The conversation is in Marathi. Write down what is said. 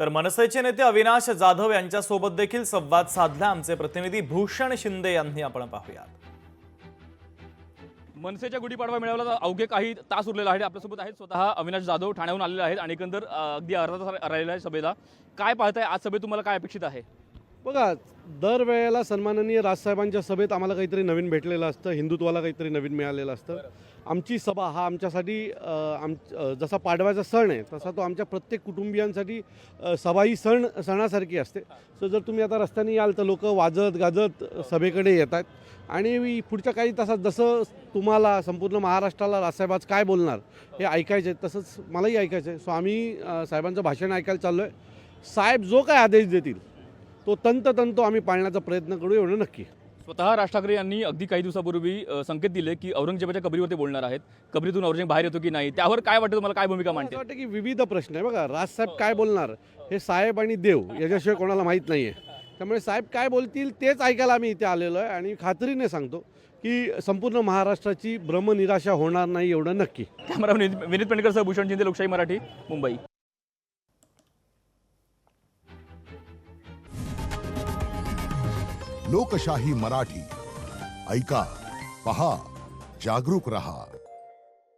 तर मनसेचे नेते अविनाश जाधव यांच्यासोबत देखील संवाद साधला आमचे प्रतिनिधी भूषण शिंदे यांनी. आपण पाहूयात. मनसेच्या गुढीपाडवा मेळाव्याला अवघे काही तास उरलेला आहे. आपल्यासोबत आहेत स्वतः अविनाश जाधव, ठाण्याहून आलेले आहेत आणि एकंदर अगदी अर्धा तास राहिलेला आहे सभेला. काय पाहताय आज सभेत, तुम्हाला काय अपेक्षित आहे? बघा, दरवेळेला सन्माननीय राजसाहेबांच्या सभेत आम्हाला काहीतरी नवीन भेटलेलं असतं, हिंदुत्वाला काहीतरी नवीन मिळालेलं असतं. आमची सभा हा आमच्यासाठी जसा पाडव्याचा सण आहे तसा तो आमच्या प्रत्येक कुटुंबियांसाठी सभा ही सणासारखी असते. सो जर तुम्ही आता रस्त्याने याल तर लोक वाजत गाजत सभेकडे येतात आणि पुढच्या काही तासात जसं तुम्हाला संपूर्ण महाराष्ट्राला राजसाहेब आज काय बोलणार हे ऐकायचं आहे तसंच मलाही ऐकायचं आहे. सो आम्ही साहेबांचं भाषण ऐकायला चाललो आहे. साहेब जो काय आदेश देतील तो तंतोतंत आम्ही पाळण्याचा प्रयत्न करू, एवढं नक्की. स्वतः राज ठाकरे यांनी अगदी काही दिवसापूर्वी संकेत दिले की औरंगजेबाच्या कबरीवर ते बोलणार आहेत. कबरीतून औरंगजेब बाहेर येतो की नाही, त्यावर काय वाटतं तुम्हाला, काय भूमिका मांडते? मला वाटतं की विविध प्रश्न आहे. बघा, राजसाहेब काय बोलणार हे साहेब आणि देव याच्याशिवाय कोणाला माहीत नाही आहे. त्यामुळे साहेब काय बोलतील तेच ऐकायला आम्ही इथे आलेलो आहे आणि खात्रीने सांगतो की संपूर्ण महाराष्ट्राची भ्रमनिराशा होणार नाही, एवढं नक्की. कॅमेरामॅन विनीत पेंडकर सह भूषण शिंदे, लोकशाही मराठी, मुंबई. लोकशाही मराठी ऐका, पहा, जागरूक रहा.